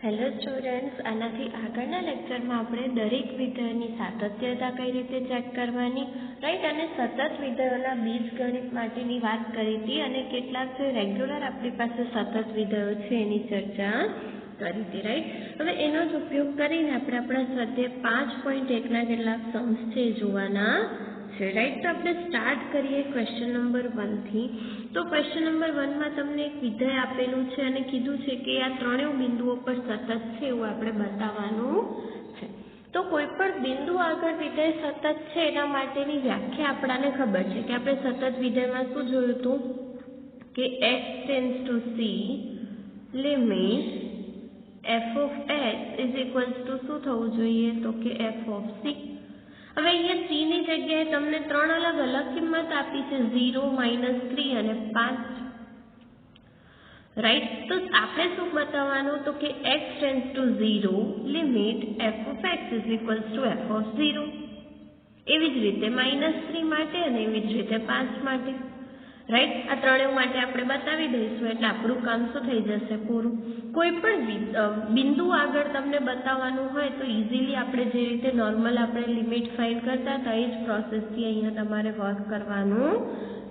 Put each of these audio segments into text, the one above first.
Hello students, આનાથી આગળના લેક્ચરમાં આપણે દરેક વિધેયની સાતત્યતા કઈ રીતે ચેક કરવાની, રાઈટ, અને સતત વિધેયોના બીજગણિત માટેની વાત કરી હતી અને કેટલાક જે રેગ્યુલર આપણી પાસે સતત વિધેયો છે એની ચર્ચા કરી હતી, રાઈટ. હવે એનો જ ઉપયોગ કરીને આપણે આપણા સ્વાધ્યાય 5.1ના કેટલાક સમ્સ છે જોવાના છે, રાઈટ. તો આપણે સ્ટાર્ટ કરીએ ક્વેશ્ચન નંબર 1 થી. તો ક્વેશ્ચન નંબર 1 માં તમને એક વિધેય આપેલું છે અને કીધું છે કે આ ત્રણેય બિંદુઓ પર સતત છે એવું આપણે બતાવવાનું છે. તો કોઈ પણ બિંદુ આગળ વિધેય સતત છે એના માટેની વ્યાખ્યા આપણને ખબર છે કે આપણે સતત વિધેયમાં શું જોયું હતું કે x tends two c limit f of x is equals to શું થવું જોઈએ તો કે f of c. હવે અહીંયા c ની જગ્યાએ તમને ત્રણ અલગ અલગ કિંમત આપી છે, 0, -3 અને 5, રાઈટ. તો આપણે શું બતાવવાનું તો કે x tends two 0 limit f of x is equals to f of 0. એવી જ રીતે -3 માટે અને એવી જ રીતે 5 માટે, રાઈટ. આ ત્રણેય માટે આપણે બતાવી દઈશું એટલે આપણું કામ શું થઈ જશે પૂરું. કોઈ પણ બિંદુ આગળ તમને બતાવવાનું હોય તો ઇઝીલી આપણે જે રીતે નોર્મલ આપણે લિમિટ ફાઇન્ડ કરતા હતા એ જ પ્રોસેસથી અહીંયા તમારે વર્ક કરવાનું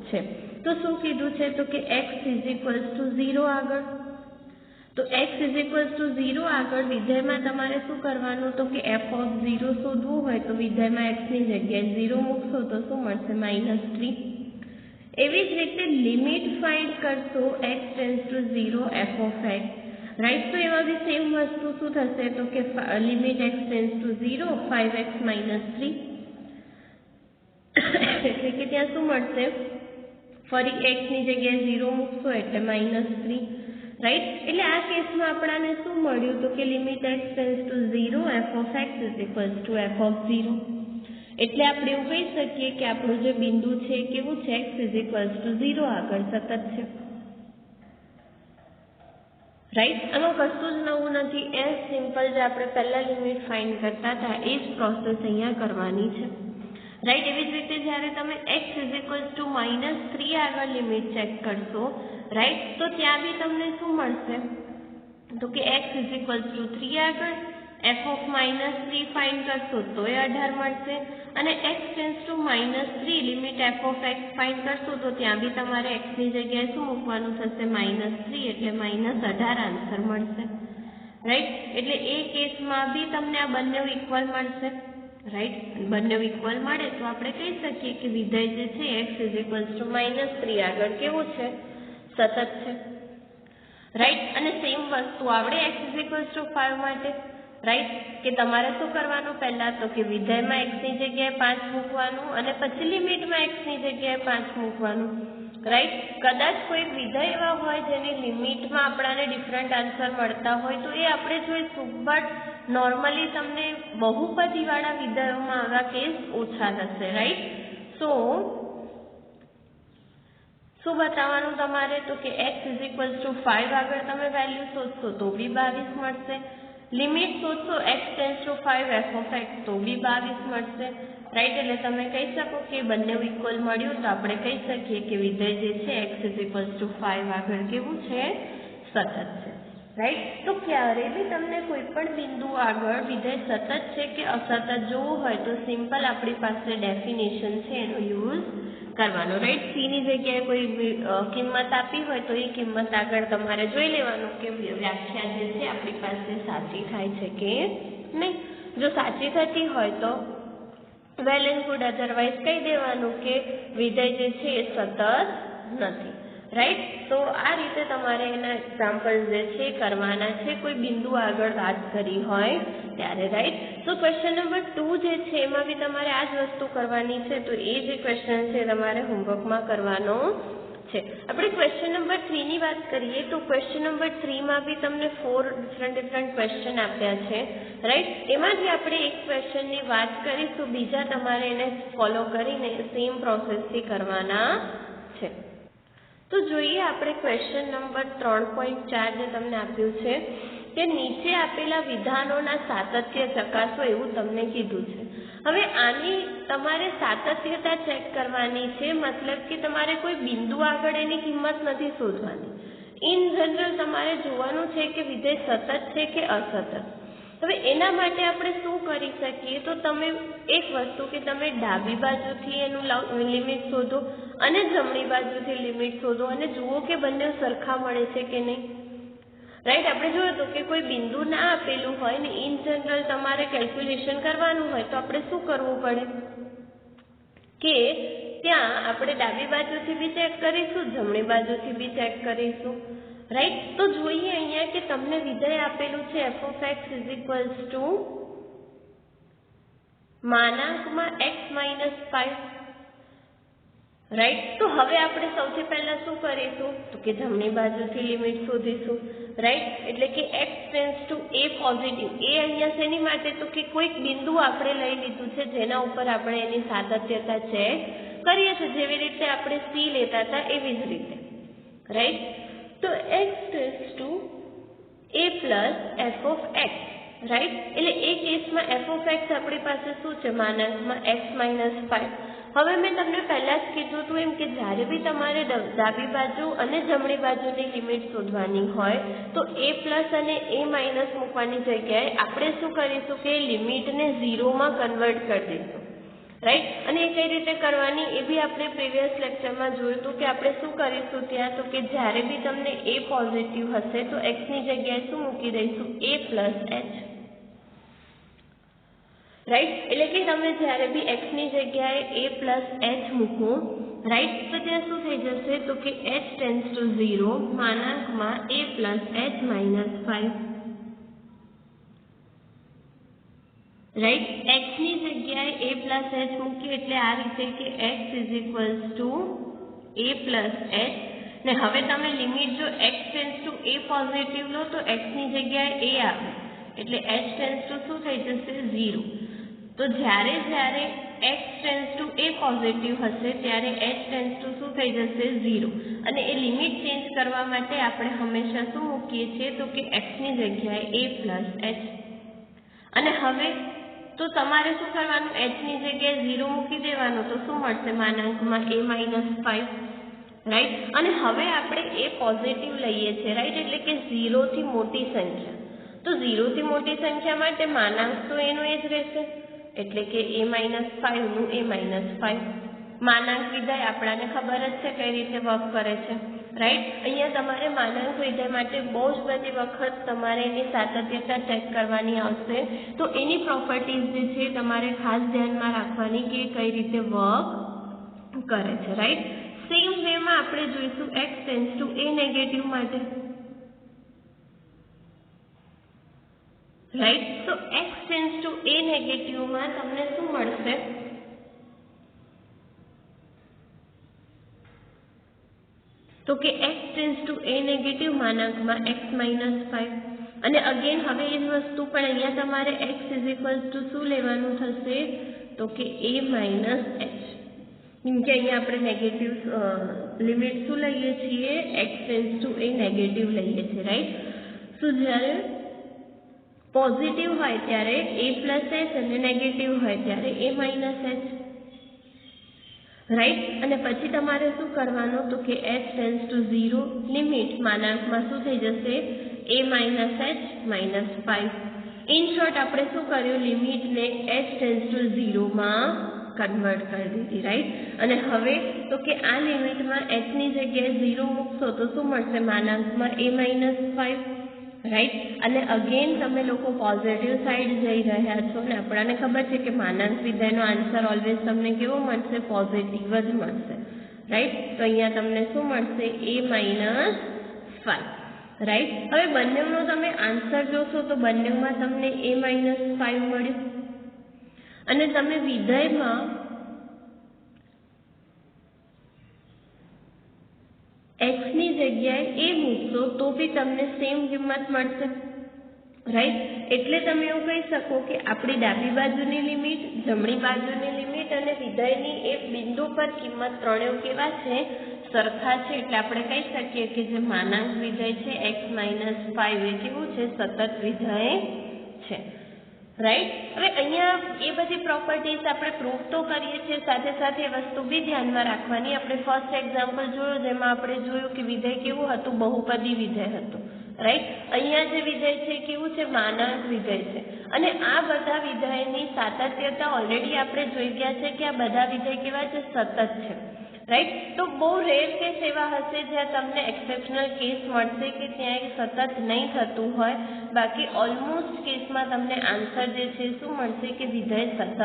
છે. તો શું કીધું છે તો કે x ઇઝ ઇક્વલ્સ ટુ 0 આગળ. તો x ઇઝ ઇક્વલ્સ ટુ 0 આગળ વિધેયમાં તમારે શું કરવાનું તો કે f of 0 શોધવું હોય તો વિધેયમાં x ની જગ્યાએ 0 મૂકશો તો શું મળશે -3. એવી જ રીતે લિમિટ ફાઇન્ડ કરશો x tends two 0 f of x, right. તો એમાં બી સેમ વસ્તુ શું થશે તો કે limit x tends two 0 5x - 3 એટલે કે ત્યાં શું મળશે ફરી x ની જગ્યાએ 0 મૂકશો એટલે -3, રાઈટ. એટલે આ કેસમાં આપણને શું મળ્યું તો કે limit x tends two 0 f of x is equals to f of 0. એટલે આપણે એવું કહી શકીએ કે આપણું જે બિંદુ છે કેવું છે x ઇઝ ઇક્વલ્સ ટુ 0 આગળ સતત છે, રાઈટ. આમાં કશું જ નવું નથી, એ સિમ્પલ જે આપણે પહેલા લિમિટ ફાઇન્ડ કરતા હતા એ જ પ્રોસેસ અહીંયા કરવાની છે, રાઈટ. એવી જ રીતે જ્યારે તમે x ઇઝ ઇક્વલ્સ ટુ -3 આગળ લિમિટ ચેક કરશો, રાઈટ, તો ત્યાં બી તમને શું મળશે તો કે x ઇઝ ઇક્વલ્સ ટુ 3 આગળ f of -3 ફાઇન્ડ કરશો તો એ 18 મળશે અને x tends two -3 limit f of x find કરશો તો ત્યાં બી તમારે x ની જગ્યાએ શું મૂકવાનું થશે -3 એટલે -18 આન્સર મળશે, રાઈટ. એટલે એ કેસમાં બી તમને આ બંને ઇક્વલ મળશે, રાઈટ. બંને ઇક્વલ મળે તો આપણે કહી શકીએ કે વિધેય જે છે x ઇઝ ઇક્વલ્સ ટુ -3 આગળ કેવું છે સતત છે, રાઈટ. અને સેમ વસ્તુ આવડે x ઇઝ ઇક્વલ્સ ટુ 5 માટે, રાઈટ. કે તમારે શું કરવાનું પહેલા તો કે વિધેયમાં x ની જગ્યાએ 5 મૂકવાનું અને પછી લિમિટમાં x ની જગ્યાએ 5 મૂકવાનું, રાઈટ. કદાચ કોઈ વિધેય એવા હોય જેની લિમિટમાં આપણને ડિફરન્ટ આન્સર મળતા હોય તો એ આપણે જોઈશું, બટ નોર્મલી તમને બહુપદીવાળા વિધેયોમાં આવા કેસ ઓછા થશે, રાઈટ. સો શું બતાવવાનું તમારે તો કે x ઇઝ ઇક્વલ્સ ટુ 5 આગળ તમે વેલ્યુ શોધશો તો બી 22 મળશે, લિમિટ શોધશો x tends to 5 f of x તો બી 22 મળશે, રાઈટ. એટલે તમે કહી શકો કે બંને ઇક્વલ મળ્યું તો આપણે કહી શકીએ કે વિધેય જે છે x ઇઝ ઇક્વલ્સ ટુ 5 આગળ કેવું છે સતત છે, રાઈટ. તો ક્યારે બી તમને કોઈ પણ બિંદુ આગળ વિધેય સતત છે કે અસતત જોવું હોય તો સિમ્પલ આપણી પાસે ડેફિનેશન છે એનો યુઝ કરવાનો, રાઈટ. c ની જગ્યાએ કોઈ કિંમત આપી હોય તો એ કિંમત આગળ તમારે જોઈ લેવાનું કે વ્યાખ્યા જે છે આપણી પાસે સાચી થાય છે કે નહીં. જો સાચી થતી હોય તો વેલ એન્ડ ગુડ, અધરવાઇઝ કહી દેવાનું કે વિધેય જે છે એ સતત નથી, રાઈટ. તો આ રીતે તમારે એના એક્ઝામ્પલ જે છે કરવાના છે કોઈ બિંદુ આગળ વાત કરી હોય ત્યારે, રાઈટ. તો ક્વેશ્ચન નંબર 2 જે છે એમાં બી તમારે આ જ વસ્તુ કરવાની છે, તો એ જે ક્વેશ્ચન છે તમારે હોમવર્કમાં કરવાનો છે. આપણે ક્વેશ્ચન નંબર 3 ની વાત કરીએ તો ક્વેશ્ચન નંબર 3 માં બી તમને 4 ડિફરન્ટ ક્વેશ્ચન આપ્યા છે, રાઈટ. એમાંથી આપણે એક ક્વેશ્ચનની વાત કરીશું, બીજા તમારે એને ફોલો કરીને સેમ પ્રોસેસથી કરવાના છે. તો જોઈએ આપણે ક્વેશ્ચન નંબર 3.4 જે તમને આપ્યું છે કે નીચે આપેલા વિધાનોના સાતત્ય ચકાસો એવું તમને કીધું છે. હવે આની તમારે સાતત્યતા ચેક કરવાની છે, મતલબ કે તમારે કોઈ બિંદુ આગળ એની કિંમત નથી શોધવાની, ઇન જનરલ તમારે જોવાનું છે કે વિધેય સતત છે કે અસતત. હવે એના માટે આપણે શું કરી શકીએ, તો તમે એક વસ્તુ કે તમે ડાબી બાજુથી એનું લિમિટ શોધો અને જમણી બાજુથી લિમિટ શોધો અને જુઓ કે બંને સરખા મળે છે કે નહીં. રાઈટ, આપણે જોયું હતું કે કોઈ બિંદુ ના આપેલું હોય ને ઇન જનરલ તમારે કેલ્ક્યુલેશન કરવાનું હોય તો આપણે શું કરવું પડે કે ત્યાં આપણે ડાબી બાજુથી બી ચેક કરીશું, જમણી બાજુથી બી ચેક કરીશું. રાઈટ, તો જોઈએ અહીંયા કે તમને વિધેય આપેલું છે f (x) x - 5. રાઈટ, તો હવે આપણે સૌથી પહેલા શું કરીશું તો કે જમણી બાજુથી લિમિટ શોધીશું. રાઈટ, એટલે કે x → a પોઝિટિવ. એ અહીંયા શેની માટે તો કે કોઈક બિંદુ આપણે લઈ લીધું છે જેના ઉપર આપણે એની સાતત્યતા ચેક કરીએ છીએ, જેવી રીતે આપણે c લેતા હતા એવી જ રીતે. રાઈટ, તો x → a f (x). Right, એટલે એ કેસમાં f (x) આપણી પાસે શું છે x - 5. હવે મેં તમને પહેલા જ કીધું હતું એમ કે જ્યારે બી તમારે ડાબી બાજુ અને જમણી બાજુની લિમિટ શોધવાની હોય તો a+ અને a- મૂકવાની જગ્યાએ આપણે શું કરીશું કે લિમિટને 0માં કન્વર્ટ કરી દઈશું. રાઈટ, અને એ કઈ રીતે કરવાની એ બી આપણે પ્રીવિયસ લેક્ચરમાં જોયું હતું કે આપણે શું કરીશું ત્યાં તો કે જ્યારે બી તમને a પોઝિટિવ હશે તો x ની જગ્યાએ શું મૂકી દઈશું a + h. રાઈટ, એટલે કે તમે જ્યારે બી x ની જગ્યાએ a + h મૂકો, રાઈટ, તો ત્યાં શું થઈ જશે તો કે h → 0 a + h - 5. Right, x ની જગ્યાએ a + h મૂકીએ એટલે આ રીતે કે x a + h. ને હવે તમે લિમિટ જો x → a પોઝિટિવ લો તો x ની જગ્યાએ a આવે એટલે h → શું થઈ જશે 0. તો જ્યારે x → a પોઝિટિવ હશે ત્યારે h → શું થઈ જશે 0. અને એ લિમિટ ચેન્જ કરવા માટે આપણે હંમેશા શું મૂકીએ છીએ તો કે x ની જગ્યાએ a + h. અને હવે તો તમારે શું કરવાનું, h ની જગ્યાએ 0 મૂકી દેવાનું તો શું મળશે a - 5. રાઈટ, અને હવે આપણે a પોઝિટિવ લઈએ છીએ. રાઈટ, એટલે કે 0 થી મોટી સંખ્યા. તો 0 થી મોટી સંખ્યા માટે માનાંક તો એનો એ જ રહેશે એટલે કે a - 5 નું a - 5. માનાંક વિધેય આપણાને ખબર જ છે કઈ રીતે વર્ક કરે છે. રાઈટ, અહીંયા તમારે માનાંક વિધેય માટે બહુ જ બધી વખત તમારે એની સાતત્યતા ચેક કરવાની આવશે, તો એની પ્રોપર્ટીઝ જે છે તમારે ખાસ ધ્યાનમાં રાખવાની કે કઈ રીતે વર્ક કરે છે. રાઈટ, સેમ વેમાં આપણે જોઈશું x → a નેગેટિવ માટે. રાઈટ, તો x → a નેગેટિવમાં તમને શું મળશે તો કે x → a નેગેટિવ x - 5. અને અગેન હવે એ વસ્તુ પણ અહીંયા તમારે x શું લેવાનું થશે તો કે a - h. કેમ કે અહીંયા આપણે નેગેટિવ લિમિટ શું લઈએ છીએ x → a નેગેટિવ લઈએ છીએ. રાઈટ, સો જ્યારે પોઝિટિવ હોય ત્યારે a + h અને નેગેટિવ હોય ત્યારે a - h. રાઈટ, અને પછી તમારે શું કરવાનું તો કે h → 0 લિમિટ શું થઈ જશે a - h - 5. ઇન શોર્ટ આપણે શું કર્યું, લિમિટને h → 0 માં કન્વર્ટ કરી દીધી. રાઈટ, અને હવે તો કે આ લિમિટમાં h ની જગ્યાએ 0 મૂકશો તો શું મળશે a - 5. રાઈટ, અને અગેન તમે લોકો પોઝિટિવ સાઈડ જઈ રહ્યા છો ને આપણને ખબર છે કે માનાંક વિધેયનો આન્સર ઓલવેઝ તમને કેવો મળશે પોઝિટિવ જ મળશે. રાઈટ, તો અહીંયા તમને શું મળશે a - 5. રાઈટ, હવે બંનેનો તમે આન્સર જોશો તો બંનેમાં તમને a - 5 મળ્યું અને તમે વિધેયમાં x ની જગ્યાએ a મૂકશો તો બી તમને સેમ કિંમત મળશે. રાઈટ, એટલે તમે એવું કહી શકો કે આપણી ડાબી બાજુની લિમિટ, જમણી બાજુની લિમિટ અને વિધેયની એક બિંદુ પર કિંમત ત્રણેય કેવા છે સરખા છે. એટલે આપણે કહી શકીએ કે જે માનાંક વિધેય છે x - 5 એ કેવું છે સતત વિધેય છે. રાઈટ. હવે અહીંયા એ બધી પ્રોપર્ટીઝ આપણે પ્રૂફ તો કરીએ છીએ, સાથે સાથે એ વસ્તુ બી ધ્યાનમાં રાખવાની. આપણે ફર્સ્ટ એક્ઝામ્પલ જોયું જેમાં આપણે જોયું કે વિધેય કેવું હતું, બહુપદી વિધેય હતું. રાઈટ. અહીંયા જે વિધેય છે કેવું છે, માનાંક વિધેય છે. અને આ બધા વિધેયની સાતત્યતા ઓલરેડી આપણે જોઈ ગયા છે કે આ બધા વિધેય કેવા છે, સતત છે. રાઈટ. તો બહુ રેર કેસ એવા હશે જ્યાં તમને એક્સેપ્શનલ કેસ મળશે કે ત્યાં એ સતત નહીં થતું હોય. બાકી ઓલમોસ્ટ કેસમાં તમને આન્સર જે છે શું મળશે કે વિધેય સતત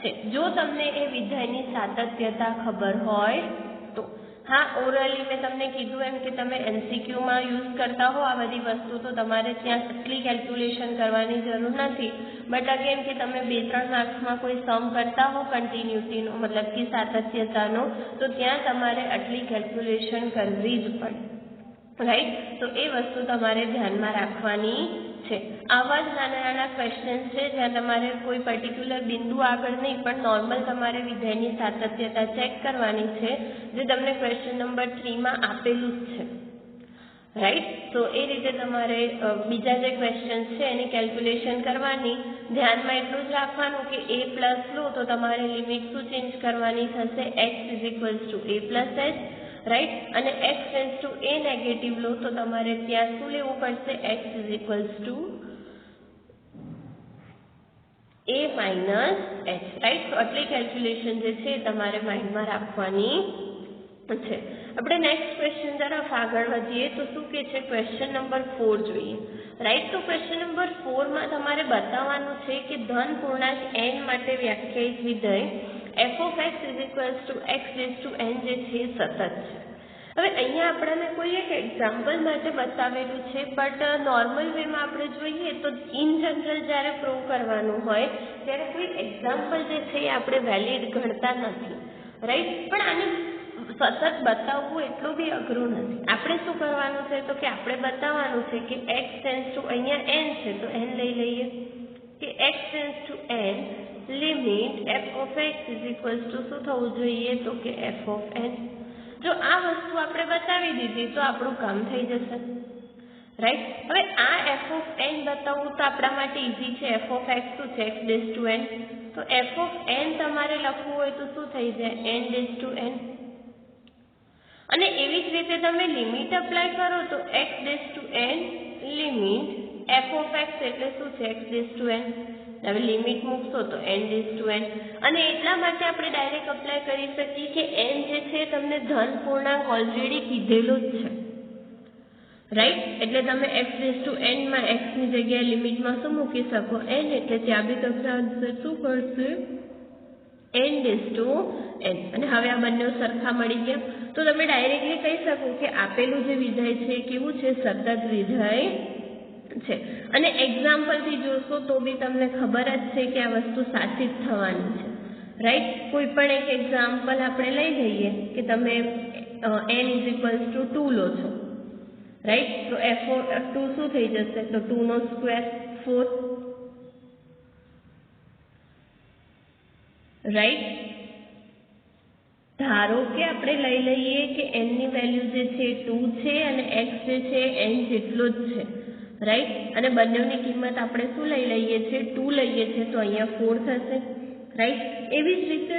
છે, જો તમને એ વિધેયની સાતત્યતા ખબર હોય તો. હા, ઓરલી મેં તમને કીધું એમ કે તમે MCQમાં યુઝ કરતા હો આ બધી વસ્તુ, તો તમારે ત્યાં આટલી કેલ્ક્યુલેશન કરવાની જરૂર નથી. બટ અગેન કે તમે 2-3 માર્ક્સમાં કોઈ સમ કરતા હો કન્ટિન્યુટીનો, મતલબ કે સાતત્યતાનો, તો ત્યાં તમારે આટલી કેલ્ક્યુલેશન કરવી જ પડે. રાઈટ. તો એ વસ્તુ તમારે ધ્યાનમાં રાખવાની છે. આવા જ નાના નાના ક્વેશ્ચન્સ છે જ્યાં તમારે કોઈ પર્ટિક્યુલર બિંદુ આગળ નહીં પણ નોર્મલ તમારે વિધેયની સાતત્યતા ચેક કરવાની છે, જે તમને ક્વેશ્ચન નંબર 3માં આપેલું જ છે. રાઈટ. તો એ રીતે તમારે બીજા જે ક્વેશ્ચન્સ છે એની કેલ્ક્યુલેશન કરવાની. ધ્યાનમાં એટલું જ રાખવાનું કે a પ્લસ લો તો તમારે લિમિટ શું ચેન્જ કરવાની થશે, x a plus h. Right. અને x tends to a negative લો તો તમારે ત્યાં શું લેવું પડશે, x a minus h. Right. તો આટલી કેલ્ક્યુલેશન જે છે તમારે માઇન્ડમાં રાખવાની છે. આપણે નેક્સ્ટ ક્વેશ્ચન તરફ આગળ વધીએ તો શું કે છે, ક્વેશ્ચન નંબર 4 જોઈએ. રાઈટ. તો ક્વેશ્ચન નંબર 4માં તમારે બતાવવાનું છે કે ધન પૂર્ણાંક n માટે વ્યાખ્યાયિત વિધેય f of x n જે છે સતત છે. હવે અહીંયા આપણને કોઈ એક એક્ઝામ્પલ માટે બતાવેલું છે, બટ નોર્મલ વેમાં આપણે જોઈએ તો ઇન જનરલ જ્યારે પ્રૂવ કરવાનું હોય ત્યારે કોઈ એક્ઝામ્પલ જે છે એ આપણે વેલિડ ગણતા નથી. રાઈટ. પણ આને સતત બતાવવું એટલું બી અઘરું નથી. આપણે શું કરવાનું છે તો કે આપણે બતાવવાનું છે કે x ટેન્ડ્સ ટુ અહીંયા n છે તો n લઈ લઈએ કે x tends two n limit f of x શું થવું જોઈએ તો કે f of n. જો આ વસ્તુ આપણે બતાવી દીધી તો આપણું કામ થઈ જશે. રાઈટ. હવે આ f of n બતાવવું તો આપણા માટે ઈઝી છે. f of x શું છે, x ડેશ ટુ n. તો f of n તમારે લખવું હોય તો શું થઈ જાય, n ડેશ ટુ n. અને એવી જ રીતે તમે લિમિટ અપ્લાય કરો તો x dash to n limit f of x એટલે શું છે, x ડેશ ટુ n. હવે લિમિટ મૂકશો તો n ડેશ ટુ n. અને એટલા માટે આપણે ડાયરેક્ટ અપ્લાય કરી શકીએ કે n જે છે તમને ધન પૂર્ણાંક ઓલરેડી કીધેલો જ છે. રાઈટ. એટલે તમે x ડેશ ટુ n માં x ની જગ્યાએ લિમિટમાં શું મૂકી શકો, n. એટલે ત્યાં બી તમને આન્સર શું પડશે, n ડેશ ટુ n. અને હવે આ બંને સરખા મળી ગયા તો તમે ડાયરેક્ટલી કહી શકો કે આપેલું જે વિધેય છે કેવું છે, સતત વિધેય છે. અને એક્ઝામ્પલથી જોશો તો બી તમને ખબર જ છે કે આ વસ્તુ સાચી જ થવાની છે. રાઈટ. કોઈ પણ એક એક્ઝામ્પલ આપણે લઈ લઈએ કે તમે n 2 લો છો. રાઈટ. તો f2 શું થઈ જશે, તો 2 નો સ્ક્વેર 4. રાઈટ. ધારો કે આપણે લઈ લઈએ કે n ની વેલ્યુ જે છે 2 છે અને x જે છે n જેટલો જ છે. રાઈટ. અને બંનેની કિંમત આપણે શું લઈ લઈએ છીએ, 2 લઈએ છીએ તો અહીંયા 4 થશે. રાઈટ. એવી જ રીતે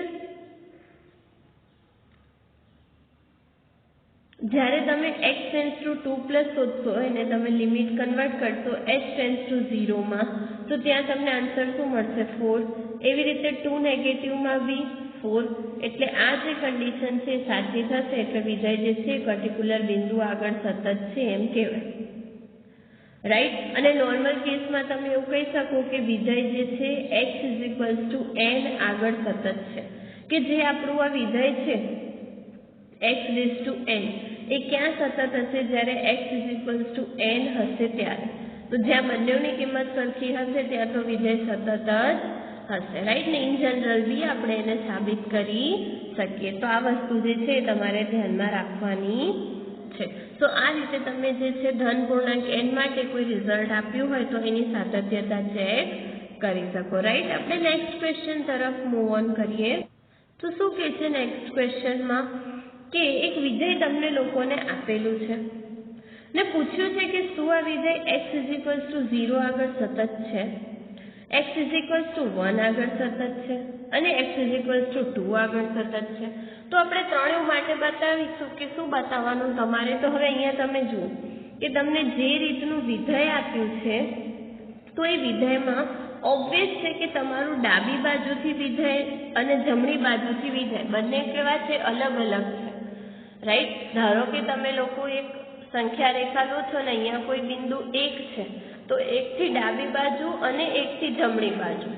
જ્યારે તમે x ટેન્ડ્સ ટુ 2 પ્લસ શોધશો અને તમે લિમિટ કન્વર્ટ કરશો h ટેન્ડ્સ ટુ 0 માં તો ત્યાં તમને આન્સર શું મળશે, 4. એવી રીતે 2 નેગેટિવમાં બી 4. એટલે આ જે કન્ડિશન છે સાચી થશે. એટલે વિધેય જે છે પર્ટિક્યુલર બિંદુ આગળ સતત છે એમ કહેવાય. રાઈટ. અને નોર્મલ કેસમાં તમે એવું કહી શકો કે વિધેય જે છે x n આગળ સતત છે, કે જે આપણું આ વિધેય છે x ડેશ ટુ n એ ક્યાં સતત હશે, જ્યારે x n હશે ત્યારે. તો જ્યાં બંનેની કિંમત સરખી હશે ત્યાં તો વિધેય સતત જ હશે. રાઈટ. ને ઇન જનરલ બી આપણે એને સાબિત કરી શકીએ. તો આ વસ્તુ જે છે તમારે ધ્યાનમાં રાખવાની છે. તો આ રીતે તમે જે છે ધન પૂર્ણાંક n માટે કોઈ રિઝલ્ટ આપ્યું હોય તો એની સાતત્યતા ચેક કરી શકો. રાઈટ. આપણે નેક્સ્ટ ક્વેશ્ચન તરફ મૂવ ઓન કરીએ. તો શું કહે છે નેક્સ્ટ ક્વેશ્ચનમાં કે એક વિધેય તમને લોકોને આપેલું છે ને પૂછ્યું છે કે શું આ વિધેય x 0 આગળ સતત છે. x = 1 આગળ સતત છે અને x = 2 આગળ સતત છે. તો આપણે ત્રણેય માટે બતાવીશું કે શું બતાવવાનું તમારે. તો હવે અહીંયા તમે જુઓ કે તમને જે રીતનું વિધેય આપ્યું છે તો એ વિધેયમાં ઓબ્વિયસ છે કે તમારું ડાબી બાજુથી વિધેય અને જમણી બાજુથી વિધેય બંને કેવા છે, અલગ અલગ છે, રાઈટ. ધારો કે તમે લોકો એક સંખ્યા રેખા લો છો ને અહીંયા કોઈ બિંદુ 1 છે, તો 1 થી ડાબી બાજુ અને 1 થી જમણી બાજુ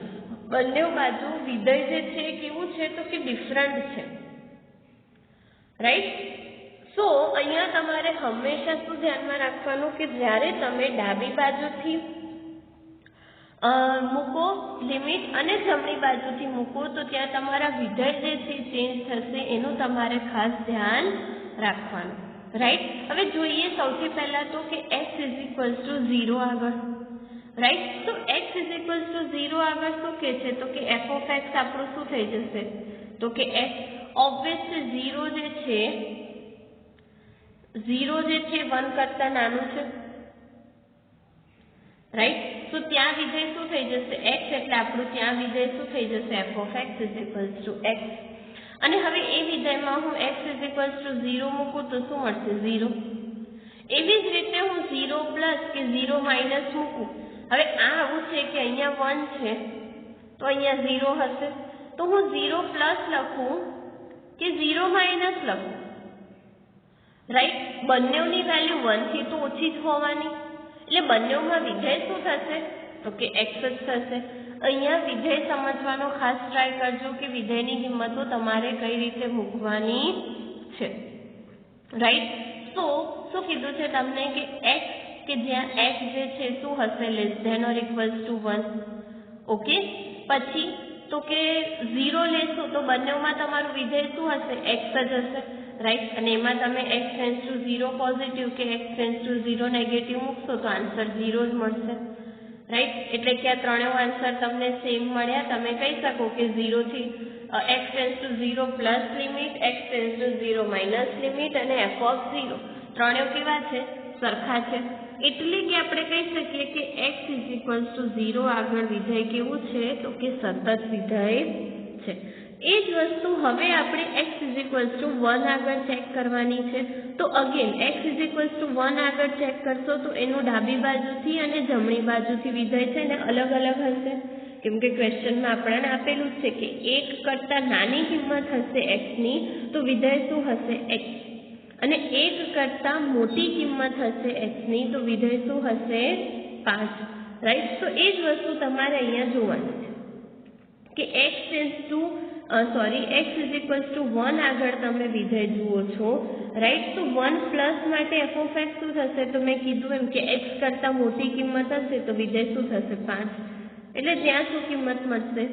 બંને બાજુ વિધેય જે છે કેવું છે તો કે ડિફરન્ટ છે, રાઈટ. સો અહીંયા તમારે હંમેશા શું ધ્યાનમાં રાખવાનું કે જ્યારે તમે ડાબી બાજુથી મૂકો લિમિટ અને જમણી બાજુથી મૂકો તો ત્યાં તમારા વિધેય જે છે ચેન્જ થશે, એનું તમારે ખાસ ધ્યાન રાખવાનું, રાઈટ. હવે જોઈએ સૌથી પહેલા તો કે x = 0 આગળ, રાઈટ. તો x = 0 આગળ શું કે છે તો કે f of x આપણું શું થઈ જશે તો કે x ઓબ્વિયસ 0 જે છે 1 કરતા નાનું છે, રાઈટ. તો ત્યાં વિધેય શું થઈ જશે x, એટલે આપણું ત્યાં વિધેય શું થઈ જશે f of x = x. અને હવે એ વિધેયમાં હું x = 0 મૂકું તો શું મળશે 0. એવી જ રીતે હું 0 પ્લસ કે 0 માઇનસ મૂકું. હવે આ આવું છે કે અહીંયા 1 છે તો અહીંયા 0 હશે, તો હું 0 પ્લસ લખું કે 0 માઇનસ લખું, રાઈટ. બંનેની વેલ્યુ 1 થી તો ઓછી જ હોવાની, એટલે બંનેમાં વિધેય શું થશે તો કે x જ થશે. અહીંયા વિધેય સમજવાનો ખાસ ટ્રાય કરજો કે વિધેયની કિંમતો તમારે કઈ રીતે મૂકવાની છે, રાઈટ. તો શું કીધું છે તમને કે x કે જ્યાં x જે છે શું હશે <= 1, ઓકે. પછી તો કે 0 લેશો તો બંનેમાં તમારું વિધેય શું હશે x જ હશે, રાઈટ. અને એમાં તમે x → 0 પોઝિટિવ કે x → 0 નેગેટિવ મૂકશો તો આન્સર 0 જ મળશે, રાઈટ. એટલે કે આ ત્રણેય આન્સર તમને સેમ મળ્યા. તમે કહી શકો કે 0 થી x → 0 plus limit, x → 0 minus limit અને f of 0 ત્રણેય કેવા છે, સરખા છે. એટલે કે આપણે કહી શકીએ કે x = 0 આગળ વિધેય કેવું છે તો કે સતત વિધેય છે. એ જ વસ્તુ હવે આપણે x = 1 આગળ ચેક કરવાની છે. તો અગેન x = 1 આગળ ચેક કરશો તો એનું ડાબી બાજુથી અને જમણી બાજુથી વિધેય છે ને અલગ અલગ હશે, કેમ કે ક્વેશ્ચનમાં આપણને આપેલું છે કે 1 કરતા નાની કિંમત હશે x ની તો વિધેય શું હશે x, અને 1 કરતા મોટી કિંમત હશે x ની તો વિધેય શું હશે 5, રાઈટ. તો એ જ વસ્તુ તમારે અહીંયા જોવાની છે કે x = 1 આગળ તમે વિધેય જુઓ છો, રાઈટ. તો 1 પ્લસ માટે f of x શું થશે તો મેં કીધું એમ કે x કરતા મોટી કિંમત હશે તો વિધેય શું થશે 5, એટલે ત્યાં શું કિંમત મળશે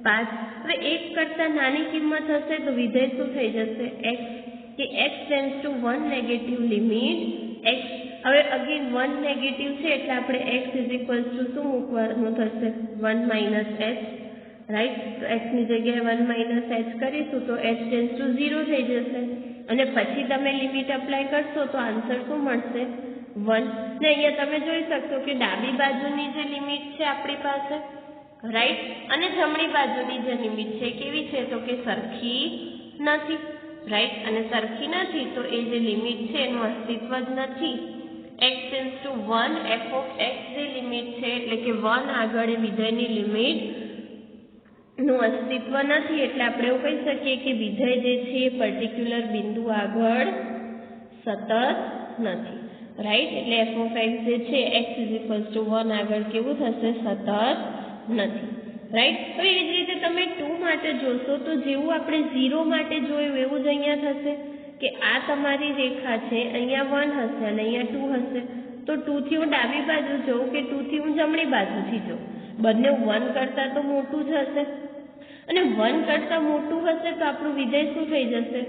5. હવે 1 કરતા નાની કિંમત હશે તો વિધેય શું થઈ જશે x, કે x → 1 નેગેટિવ લિમિટ x. હવે અગેન 1 નેગેટિવ છે એટલે આપણે x = શું મૂકવાનું થશે 1 માઇનસ h, રાઈટ. તો x ની જગ્યાએ 1 - h કરીશું તો h → 0 થઈ જશે અને પછી તમે લિમિટ અપ્લાય કરશો તો આન્સર શું મળશે 1. ને અહીંયા તમે જોઈ શકશો કે ડાબી બાજુની જે લિમિટ છે આપણી પાસે, રાઈટ, અને જમણી બાજુની જે લિમિટ છે કેવી છે તો કે સરખી નથી, રાઈટ. અને સરખી નથી તો એ જે લિમિટ છે એનું અસ્તિત્વ જ નથી. x → 1 f of x જે લિમિટ છે એટલે કે 1 આગળ એ વિધેયની લિમિટ નું અસ્તિત્વ નથી, એટલે આપણે એવું કહી શકીએ કે વિધેય જે છે એ પર્ટિક્યુલર બિંદુ આગળ સતત નથી, રાઈટ. એટલે f of x જે છે x = 1 આગળ કેવું થશે સતત નથી, રાઈટ. હવે એ જ રીતે તમે 2 માટે જોશો તો જેવું આપણે 0 માટે જોયું એવું જ અહીંયા થશે કે આ તમારી રેખા છે, અહીંયા 1 હશે અને અહીંયા 2 હશે. તો 2 થી હું ડાબી બાજુ જોઉં કે 2 થી હું જમણી બાજુથી જોઉં, બંને 1 કરતાં તો મોટું જ હશે અને 1 કરતાં મોટું હશે તો આપણું વિધેય શું થઈ જશે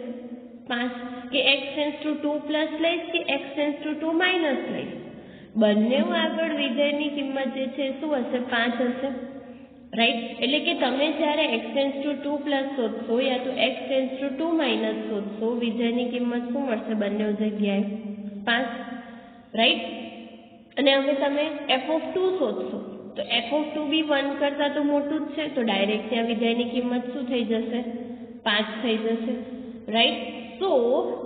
5, કે x → 2 પ્લસ લઈશ કે x → 2 માઇનસ લઈશ, બંને આગળ વિધેયની કિંમત જે છે શું હશે 5 હશે, રાઈટ. એટલે કે તમે જ્યારે x → 2 પ્લસ શોધશો યા તો x → 2 માઇનસ શોધશો વિધેયની કિંમત શું મળશે બંને જગ્યાએ 5, રાઈટ. અને હવે તમે f of 2 શોધશો તો f(2) બી 1 કરતાં તો મોટું જ છે, તો ડાયરેક્ટ ત્યાં વિધેયની કિંમત શું થઈ જશે? 5 થઈ જશે, રાઈટ? તો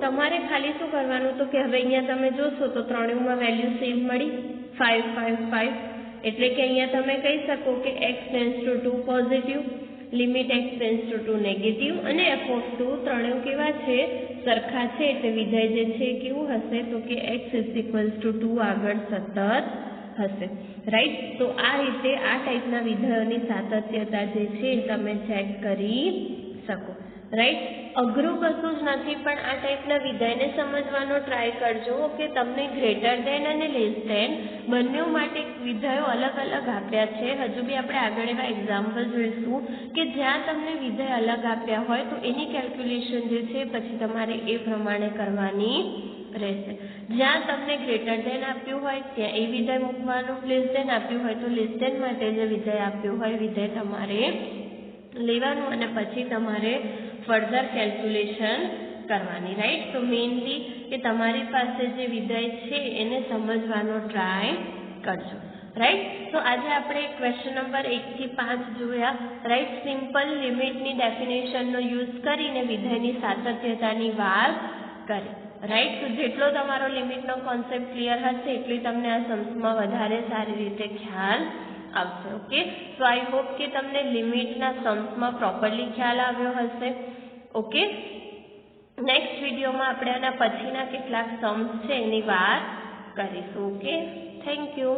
તમારે ખાલી શું કરવાનું, તો કે હવે અહીંયા તમે જોશો તો ત્રણેયમાં વેલ્યુ સેમ મળી, 5 5 5, એટલે કે અહીંયા તમે કહી શકો કે x → 2 positive, limit x → 2 negative, અને f(2) ત્રણેય કેવા છે? સરખા છે, એટલે વિધેય જે છે કેવું હશે, તો કે x 2 આગળ સતત હશે, રાઈટ? તો આ રીતે આ ટાઈપના વિધેયોની સાતત્યતા જે છે તમે ચેક કરી શકો, રાઈટ? અઘરું કશું જ નથી, પણ આ ટાઈપના વિધેયને સમજવાનો ટ્રાય કરજો કે તમને ગ્રેટર ધેન અને લેસ ધેન બંને માટે વિધેયો અલગ અલગ આપ્યા છે. હજુ બી આપણે આગળ એવા એક્ઝામ્પલ જોઈશું કે જ્યાં તમને વિધેય અલગ આપ્યા હોય તો એની કેલ્ક્યુલેશન જે છે પછી તમારે એ પ્રમાણે કરવાની રહેશે. જ્યાં તમને ગ્રેટર ધેન આપ્યું હોય ત્યાં એ વિધેય મૂકવાનું, લેસ ધેન આપ્યું હોય તો લેસ ધેન માટે જે વિધેય આપ્યું હોય વિધેય તમારે લેવાનું અને પછી તમારે ફર્ધર કેલ્ક્યુલેશન કરવાની, રાઈટ? તો મેઇનલી કે તમારી પાસે જે વિધેય છે એને સમજવાનો ટ્રાય કરજો, રાઈટ? તો આજે આપણે ક્વેશ્ચન નંબર 1 થી 5 જોયા, રાઈટ? સિમ્પલ લિમિટની ડેફિનેશનનો યુઝ કરીને વિધેયની સાતત્યતાની વાત કરી, રાઈટ? તો જેટલો તમારો લિમિટનો કોન્સેપ્ટ ક્લિયર હશે એટલી તમને આ સમ્સમાં વધારે સારી રીતે ખ્યાલ આવશે. ઓકે, સો આઈ હોપ કે તમને લિમિટના સમ્સમાં પ્રોપરલી ખ્યાલ આવ્યો હશે. ઓકે, નેક્સ્ટ વિડીયોમાં આપણે આના પછીના કેટલાક સમ્સ છે એની વાત કરીશું. Okay, thank you.